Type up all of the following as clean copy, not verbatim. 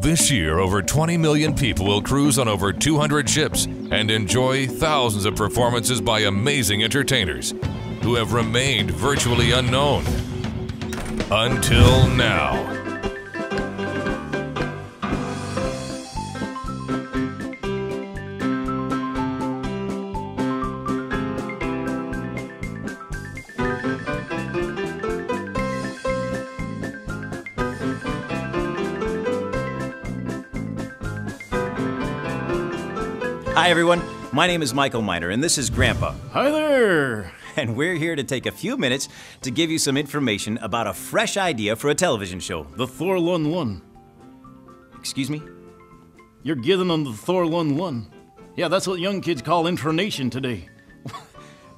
This year, over 20 million people will cruise on over 200 ships and enjoy thousands of performances by amazing entertainers who have remained virtually unknown. Until now. Hi everyone, my name is Michael Miner and this is Grandpa. Hi there! And we're here to take a few minutes to give you some information about a fresh idea for a television show. The Thor Lun Lun. Excuse me? You're getting on the Thor Lun Lun. Yeah, that's what young kids call intronation today.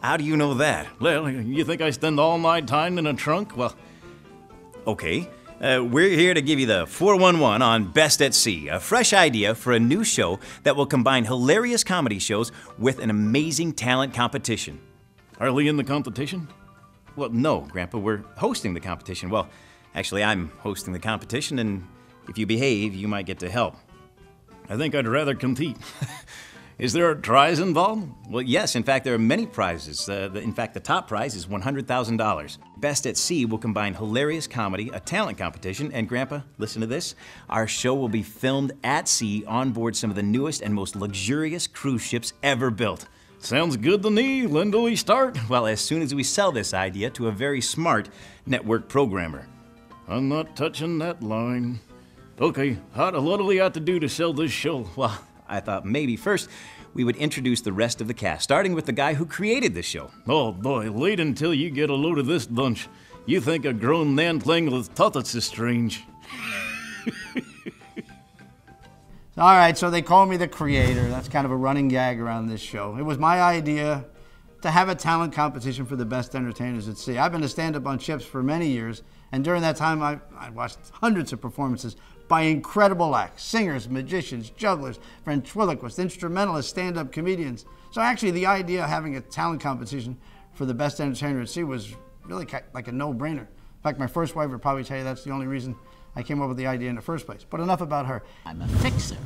How do you know that? Well, you think I spend all my time in a trunk? Well, okay. We're here to give you the 411 on Best at Sea, a fresh idea for a new show that will combine hilarious comedy shows with an amazing talent competition. Are we in the competition? Well, no, Grandpa, we're hosting the competition. Well, actually, I'm hosting the competition, and if you behave, you might get to help. I think I'd rather compete. Is there a prize involved? Well, yes. In fact, there are many prizes. In fact, the top prize is $100,000. Best at Sea will combine hilarious comedy, a talent competition, and Grandpa, listen to this. Our show will be filmed at sea on board some of the newest and most luxurious cruise ships ever built. Sounds good to me. When do we start? Well, as soon as we sell this idea to a very smart network programmer. I'm not touching that line. Okay, what do we have to do to sell this show? Well, I thought maybe first we would introduce the rest of the cast, starting with the guy who created the show. Oh boy, wait until you get a load of this bunch. You think a grown man playing with tuttets is strange. All right, so they call me the creator. That's kind of a running gag around this show. It was my idea to have a talent competition for the best entertainers at sea. I've been a stand-up on ships for many years, and during that time I watched hundreds of performances by incredible acts, singers, magicians, jugglers, ventriloquists, instrumentalists, stand-up comedians. So actually the idea of having a talent competition for the best entertainer at sea was really like a no-brainer. In fact, my first wife would probably tell you that's the only reason I came up with the idea in the first place. But enough about her. I'm a fixer.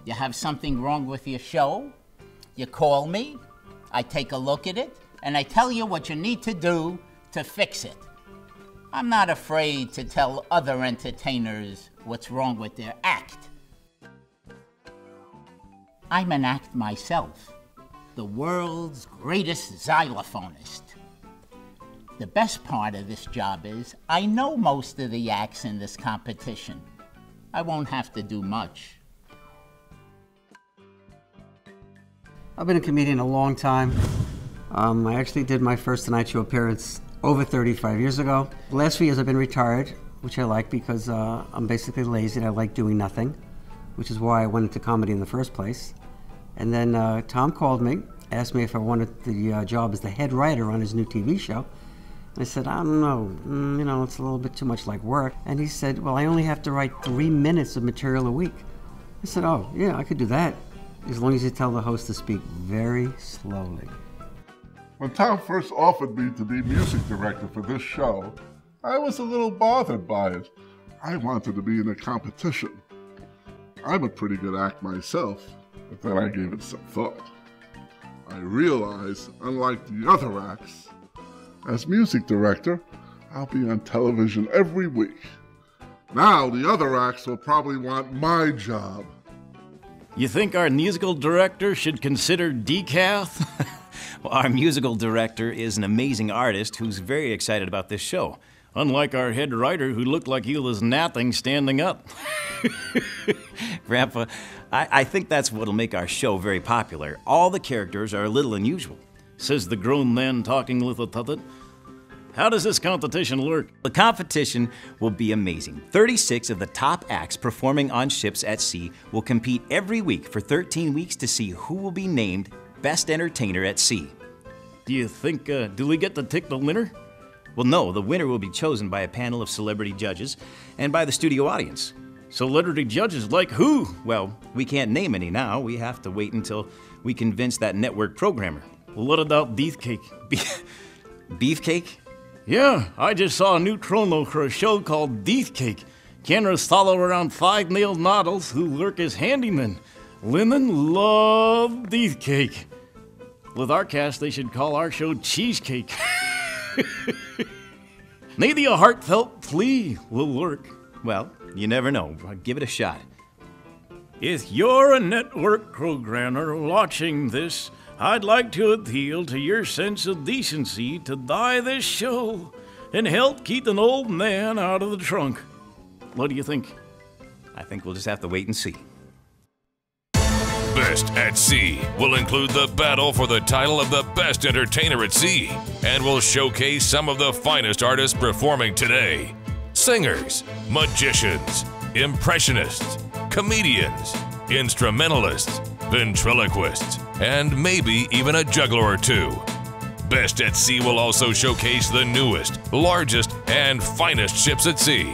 You have something wrong with your show, you call me, I take a look at it, and I tell you what you need to do to fix it. I'm not afraid to tell other entertainers what's wrong with their act. I'm an act myself, the world's greatest xylophonist. The best part of this job is I know most of the acts in this competition. I won't have to do much. I've been a comedian a long time. I actually did my first Tonight Show appearance over 35 years ago. The last few years I've been retired, which I like because I'm basically lazy and I like doing nothing, which is why I went into comedy in the first place. And then Tom called me, asked me if I wanted the job as the head writer on his new TV show. And I said, I don't know, you know, it's a little bit too much like work. And he said, well, I only have to write 3 minutes of material a week. I said, oh, yeah, I could do that, as long as you tell the host to speak very slowly. When Tom first offered me to be music director for this show, I was a little bothered by it. I wanted to be in a competition. I'm a pretty good act myself, but then I gave it some thought. I realized, unlike the other acts, as music director, I'll be on television every week. Now the other acts will probably want my job. You think our musical director should consider decaf? Well, our musical director is an amazing artist who's very excited about this show. Unlike our head writer who looked like he was napping standing up. Grandpa, I think that's what'll make our show very popular. All the characters are a little unusual. Says the grown man talking with a tuffet. How does this competition work? The competition will be amazing. 36 of the top acts performing on ships at sea will compete every week for 13 weeks to see who will be named Best Entertainer at Sea. Do you think, do we get to pick the winner? Well, no, the winner will be chosen by a panel of celebrity judges and by the studio audience. Celebrity judges like who? Well, we can't name any now. We have to wait until we convince that network programmer. What about beefcake? Beefcake? Yeah, I just saw a new promo for a show called Beefcake. Cameras follow around 5 male models who work as handymen. Women love beefcake. With our cast, they should call our show Cheesecake. Maybe a heartfelt plea will work. Well, you never know. Give it a shot. If you're a network programmer watching this, I'd like to appeal to your sense of decency to buy this show and help keep an old man out of the trunk. What do you think? I think we'll just have to wait and see. Best at Sea will include the battle for the title of the best entertainer at sea and will showcase some of the finest artists performing today. Singers, magicians, impressionists, comedians, instrumentalists, ventriloquists, and maybe even a juggler or two. Best at Sea will also showcase the newest, largest, and finest ships at sea.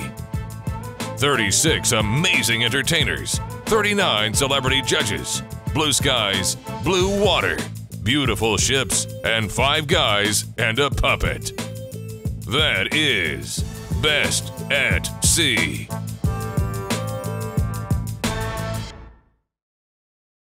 36 amazing entertainers, 39 celebrity judges, blue skies, blue water, beautiful ships, and 5 guys and a puppet. That is Best at Sea.